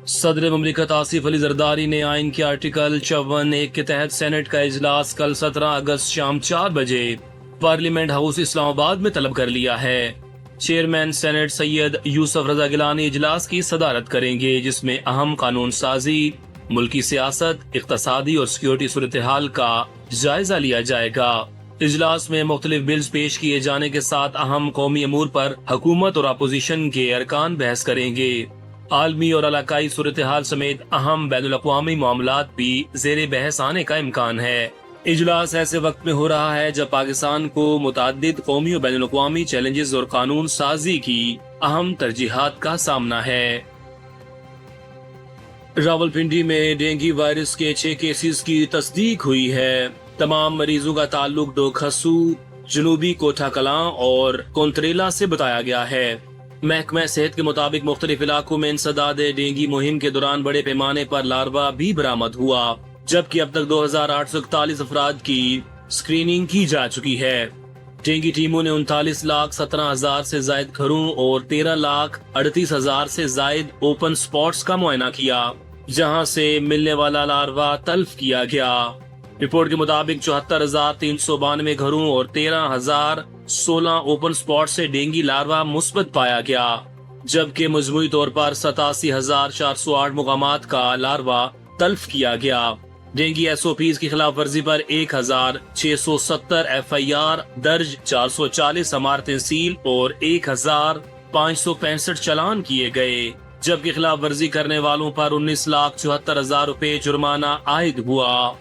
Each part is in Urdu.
صدر مملکت آصف علی زرداری نے آئین کے آرٹیکل 54(1) کے تحت سینٹ کا اجلاس کل 17 اگست شام 4 بجے پارلیمنٹ ہاؤس اسلام آباد میں طلب کر لیا ہے۔ چیئرمین سینٹ سید یوسف رضا گیلانی اجلاس کی صدارت کریں گے، جس میں اہم قانون سازی، ملکی سیاست، اقتصادی اور سیکورٹی صورتحال کا جائزہ لیا جائے گا۔ اجلاس میں مختلف بلز پیش کیے جانے کے ساتھ اہم قومی امور پر حکومت اور اپوزیشن کے ارکان بحث کریں گے۔ عالمی اور علاقائی صورتحال سمیت اہم بین الاقوامی معاملات بھی زیر بحث آنے کا امکان ہے۔ اجلاس ایسے وقت میں ہو رہا ہے جب پاکستان کو متعدد قومی اور بین الاقوامی چیلنجز اور قانون سازی کی اہم ترجیحات کا سامنا ہے۔ راولپنڈی میں ڈینگی وائرس کے 6 کیسز کی تصدیق ہوئی ہے۔ تمام مریضوں کا تعلق ڈوکھسو، جنوبی کوٹھا کلاں اور کونتریلا سے بتایا گیا ہے۔ محکمہ صحت کے مطابق مختلف علاقوں میں انسداد ڈینگی مہم کے دوران بڑے پیمانے پر لاروا بھی برآمد ہوا، جبکہ اب تک 2841 افراد کی اسکریننگ کی جا چکی ہے۔ ڈینگی ٹیموں نے 39,17,000 سے زائد گھروں اور 13,38,000 سے زائد اوپن سپاٹس کا معائنہ کیا، جہاں سے ملنے والا لاروا تلف کیا گیا۔ رپورٹ کے مطابق 74,392 گھروں اور 13,016 اوپن سپاٹ سے ڈینگی لاروا مثبت پایا گیا، جبکہ مجموعی طور پر 87,408 مقامات کا لاروا تلف کیا گیا۔ ڈینگی SOPs کی خلاف ورزی پر 1,670 FIR درج، 440 عمارتیں سیل اور 1,565 چالان کیے گئے، جبکہ خلاف ورزی کرنے والوں پر 19,74,000 روپے جرمانہ عائد ہوا۔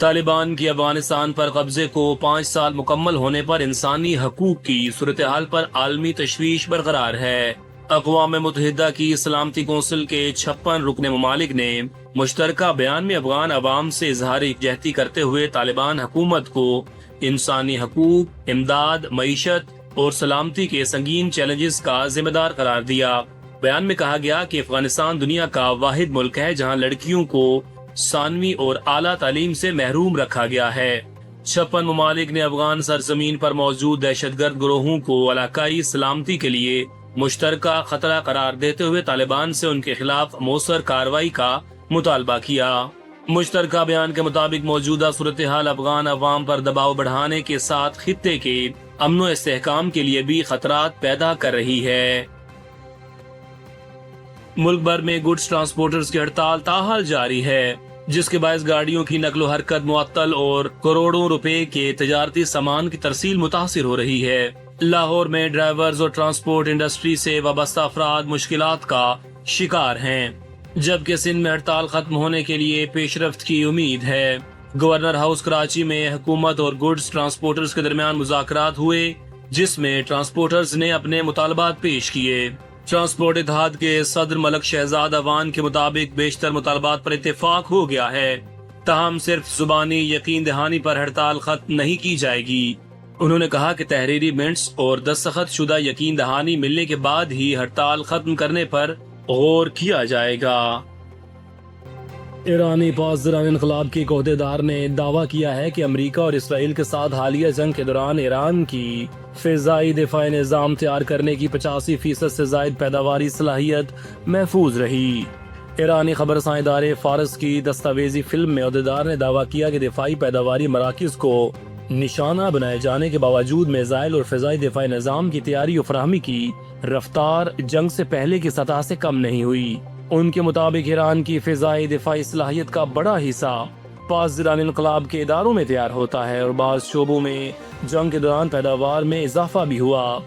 طالبان کی افغانستان پر قبضے کو 5 سال مکمل ہونے پر انسانی حقوق کی صورتحال پر عالمی تشویش برقرار ہے۔ اقوام متحدہ کی سلامتی کونسل کے 56 رکن ممالک نے مشترکہ بیان میں افغان عوام سے اظہار یکجہتی کرتے ہوئے طالبان حکومت کو انسانی حقوق، امداد، معیشت اور سلامتی کے سنگین چیلنجز کا ذمہ دار قرار دیا۔ بیان میں کہا گیا کہ افغانستان دنیا کا واحد ملک ہے جہاں لڑکیوں کو ثانوی اور اعلیٰ تعلیم سے محروم رکھا گیا ہے۔ 56 ممالک نے افغان سرزمین پر موجود دہشت گرد گروہوں کو علاقائی سلامتی کے لیے مشترکہ خطرہ قرار دیتے ہوئے طالبان سے ان کے خلاف مؤثر کارروائی کا مطالبہ کیا۔ مشترکہ بیان کے مطابق موجودہ صورتحال افغان عوام پر دباؤ بڑھانے کے ساتھ خطے کے امن و استحکام کے لیے بھی خطرات پیدا کر رہی ہے۔ ملک بھر میں گڈز ٹرانسپورٹرز کی ہڑتال تاحال جاری ہے، جس کے باعث گاڑیوں کی نقل و حرکت معطل اور کروڑوں روپے کے تجارتی سامان کی ترسیل متاثر ہو رہی ہے۔ لاہور میں ڈرائیورز اور ٹرانسپورٹ انڈسٹری سے وابستہ افراد مشکلات کا شکار ہیں، جبکہ سندھ میں ہڑتال ختم ہونے کے لیے پیش رفت کی امید ہے۔ گورنر ہاؤس کراچی میں حکومت اور گڈز ٹرانسپورٹرز کے درمیان مذاکرات ہوئے، جس میں ٹرانسپورٹرز نے اپنے مطالبات پیش کیے۔ ٹرانسپورٹ اتحاد کے صدر ملک شہزاد اوان کے مطابق بیشتر مطالبات پر اتفاق ہو گیا ہے، تاہم صرف زبانی یقین دہانی پر ہڑتال ختم نہیں کی جائے گی۔ انہوں نے کہا کہ تحریری منٹس اور دستخط شدہ یقین دہانی ملنے کے بعد ہی ہڑتال ختم کرنے پر غور کیا جائے گا۔ ایرانی پاسداران انقلاب کے ایک عہدیدار نے دعویٰ کیا ہے کہ امریکہ اور اسرائیل کے ساتھ حالیہ جنگ کے دوران ایران کی فضائی دفاعی نظام تیار کرنے کی 85% سے زائد پیداواری صلاحیت محفوظ رہی۔ ایرانی خبررساں ادارے فارس کی دستاویزی فلم میں عہدیدار نے دعویٰ کیا کہ دفاعی پیداواری مراکز کو نشانہ بنائے جانے کے باوجود میزائل اور فضائی دفاعی نظام کی تیاری و فراہمی کی رفتار جنگ سے پہلے کی سطح سے کم نہیں ہوئی۔ ان کے مطابق ایران کی فضائی دفاعی صلاحیت کا بڑا حصہ پاسداران انقلاب کے اداروں میں تیار ہوتا ہے اور بعض شعبوں میں جنگ کے دوران پیداوار میں اضافہ بھی ہوا۔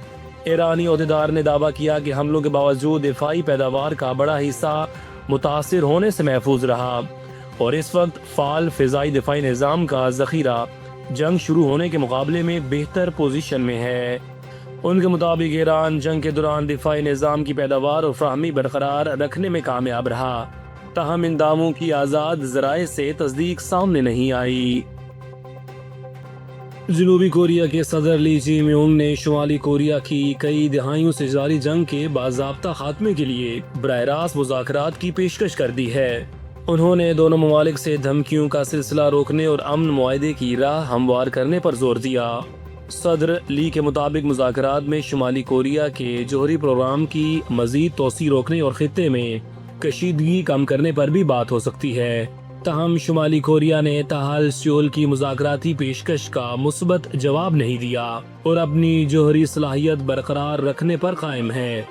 ایرانی عہدیدار نے دعویٰ کیا کہ حملوں کے باوجود دفاعی پیداوار کا بڑا حصہ متاثر ہونے سے محفوظ رہا اور اس وقت فعال فضائی دفاعی نظام کا ذخیرہ جنگ شروع ہونے کے مقابلے میں بہتر پوزیشن میں ہے۔ ان کے مطابق ایران جنگ کے دوران دفاعی نظام کی پیداوار اور فراہمی برقرار رکھنے میں کامیاب رہا، تاہم ان دعووں کی آزاد ذرائع سے تصدیق سامنے نہیں آئی۔ جنوبی کوریا کے صدر لی جی میونگ نے شمالی کوریا کی کئی دہائیوں سے جاری جنگ کے باضابطہ خاتمے کے لیے براہ راست مذاکرات کی پیشکش کر دی ہے۔ انہوں نے دونوں ممالک سے دھمکیوں کا سلسلہ روکنے اور امن معاہدے کی راہ ہموار کرنے پر زور دیا۔ صدر لی کے مطابق مذاکرات میں شمالی کوریا کے جوہری پروگرام کی مزید توسیع روکنے اور خطے میں کشیدگی کم کرنے پر بھی بات ہو سکتی ہے۔ تاہم شمالی کوریا نے تاحال سیول کی مذاکراتی پیشکش کا مثبت جواب نہیں دیا اور اپنی جوہری صلاحیت برقرار رکھنے پر قائم ہے۔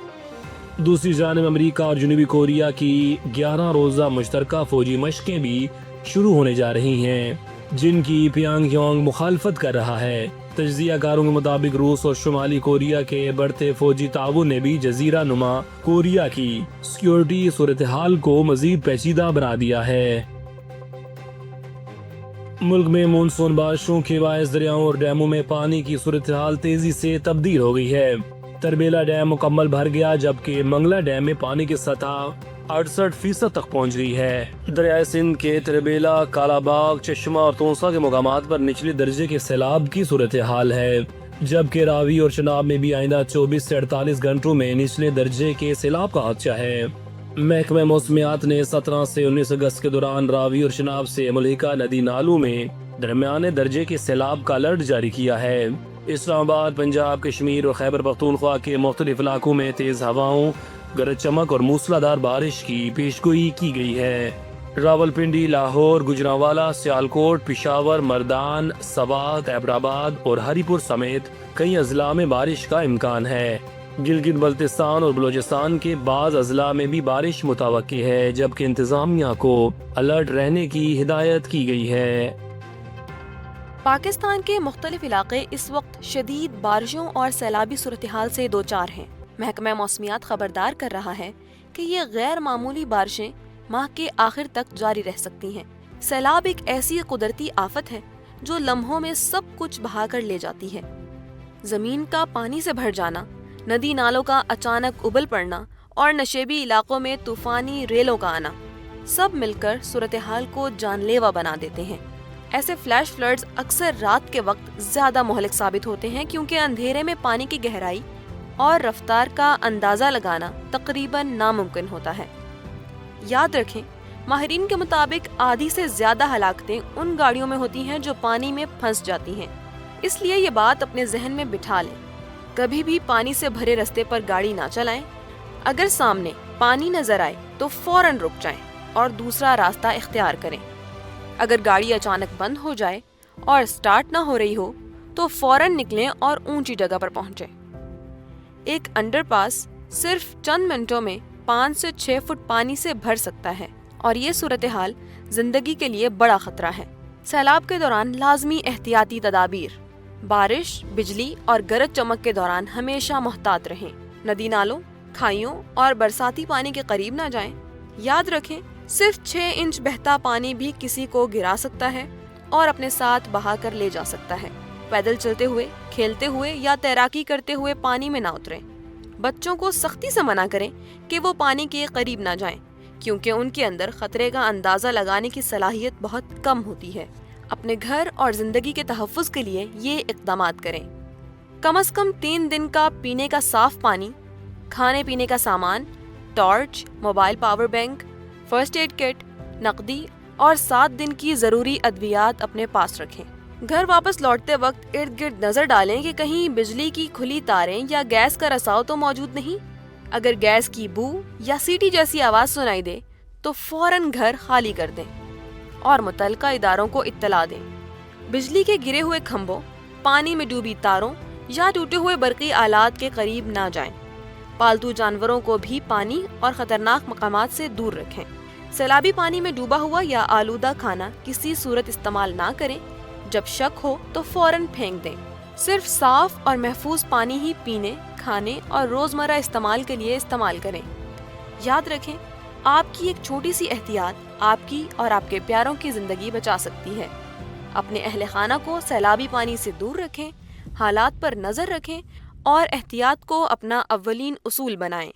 دوسری جانب امریکہ اور جنوبی کوریا کی 11 روزہ مشترکہ فوجی مشقیں بھی شروع ہونے جا رہی ہیں، جن کی پیانگ یانگ مخالفت کر رہا ہے۔ تجزیہ کاروں کے مطابق روس اور شمالی کوریا کے بڑھتے فوجی تعاون نے بھی جزیرہ نما کوریا کی سیکیورٹی صورتحال کو مزید پیچیدہ بنا دیا ہے۔ ملک میں مونسون بارشوں کے باعث دریاؤں اور ڈیموں میں پانی کی صورتحال تیزی سے تبدیل ہو گئی ہے۔ تربیلا ڈیم مکمل بھر گیا، جبکہ منگلا ڈیم میں پانی کی سطح 68% تک پہنچ گئی ہے۔ دریائے سندھ کے تربیلا، کالا باغ، چشمہ اور تونسا کے مقامات پر نچلے درجے کے سیلاب کی صورتحال ہے، جبکہ راوی اور چناب میں بھی آئندہ 24 سے 48 گھنٹوں میں نچلے درجے کے سیلاب کا خدشہ ہے۔ محکمہ موسمیات نے 17 سے 19 اگست کے دوران راوی اور چناب سے ملحقہ ندی نالوں میں درمیانے درجے کے سیلاب کا الرٹ جاری کیا ہے۔ اسلام آباد، پنجاب، کشمیر اور خیبر پختونخوا کے مختلف علاقوں میں تیز ہوائوں، گرج چمک اور موسلادھار بارش کی پیشگوئی کی گئی ہے۔ راولپنڈی، لاہور، گجرانوالہ، سیالکوٹ، پشاور، مردان، سوات، ایبٹ اور ہری پور سمیت کئی اضلاع میں بارش کا امکان ہے۔ گلگت بلتستان اور بلوچستان کے بعض اضلاع میں بھی بارش متوقع ہے، جبکہ انتظامیہ کو الرٹ رہنے کی ہدایت کی گئی ہے۔ پاکستان کے مختلف علاقے اس وقت شدید بارشوں اور سیلابی صورتحال سے دوچار ہیں۔ محکمہ موسمیات خبردار کر رہا ہے کہ یہ غیر معمولی بارشیں ماہ کے آخر تک جاری رہ سکتی ہیں۔ سیلاب ایک ایسی قدرتی آفت ہے جو لمحوں میں سب کچھ بہا کر لے جاتی ہے۔ زمین کا پانی سے بھر جانا، ندی نالوں کا اچانک ابل پڑنا اور نشیبی علاقوں میں طوفانی ریلوں کا آنا، سب مل کر صورتحال کو جان لیوا بنا دیتے ہیں۔ ایسے فلیش فلڈز اکثر رات کے وقت زیادہ مہلک ثابت ہوتے ہیں، کیونکہ اندھیرے میں پانی کی گہرائی اور رفتار کا اندازہ لگانا تقریباً ناممکن ہوتا ہے۔ یاد رکھیں، ماہرین کے مطابق آدھی سے زیادہ ہلاکتیں ان گاڑیوں میں ہوتی ہیں جو پانی میں پھنس جاتی ہیں۔ اس لیے یہ بات اپنے ذہن میں بٹھا لیں، کبھی بھی پانی سے بھرے رستے پر گاڑی نہ چلائیں۔ اگر سامنے پانی نظر آئے تو فوراً رک جائیں اور دوسرا راستہ اختیار کریں۔ اگر گاڑی اچانک بند ہو جائے اور سٹارٹ نہ ہو رہی ہو تو فوراً نکلیں اور اونچی جگہ پر پہنچیں۔ ایک انڈر پاس صرف چند منٹوں میں 5 سے 6 فٹ پانی سے بھر سکتا ہے، اور یہ صورتحال زندگی کے لیے بڑا خطرہ ہے۔ سیلاب کے دوران لازمی احتیاطی تدابیر: بارش، بجلی اور گرج چمک کے دوران ہمیشہ محتاط رہیں۔ ندی نالوں، کھائیوں اور برساتی پانی کے قریب نہ جائیں۔ یاد رکھیں، صرف 6 انچ بہتا پانی بھی کسی کو گرا سکتا ہے اور اپنے ساتھ بہا کر لے جا سکتا ہے۔ پیدل چلتے ہوئے، کھیلتے ہوئے یا تیراکی کرتے ہوئے پانی میں نہ اتریں۔ بچوں کو سختی سے منع کریں کہ وہ پانی کے قریب نہ جائیں، کیونکہ ان کے اندر خطرے کا اندازہ لگانے کی صلاحیت بہت کم ہوتی ہے۔ اپنے گھر اور زندگی کے تحفظ کے لیے یہ اقدامات کریں: کم از کم 3 دن کا پینے کا صاف پانی، کھانے پینے کا سامان، torch, mobile power bank, first aid kit, نقدی اور 7 دن کی ضروری ادویات اپنے پاس رکھیں۔ گھر واپس لوٹتے وقت ارد گرد نظر ڈالیں کہ کہیں بجلی کی کھلی تاریں یا گیس کا رساؤ تو موجود نہیں۔ اگر گیس کی بو یا سیٹی جیسی آواز سنائی دے تو فوراً گھر خالی کر دیں اور متعلقہ اداروں کو اطلاع دیں۔ بجلی کے گرے ہوئے کھمبوں، پانی میں ڈوبی تاروں یا ٹوٹے ہوئے برقی آلات کے قریب نہ جائیں۔ پالتو جانوروں کو بھی پانی اور خطرناک مقامات سے دور رکھیں۔ سیلابی پانی میں ڈوبا ہوا یا آلودہ کھانا کسی صورت استعمال نہ کریں۔ جب شک ہو تو فوراً پھینک دیں۔ صرف صاف اور محفوظ پانی ہی پینے، کھانے اور روزمرہ استعمال کے لیے استعمال کریں۔ یاد رکھیں، آپ کی ایک چھوٹی سی احتیاط آپ کی اور آپ کے پیاروں کی زندگی بچا سکتی ہے۔ اپنے اہل خانہ کو سیلابی پانی سے دور رکھیں، حالات پر نظر رکھیں اور احتیاط کو اپنا اولین اصول بنائیں۔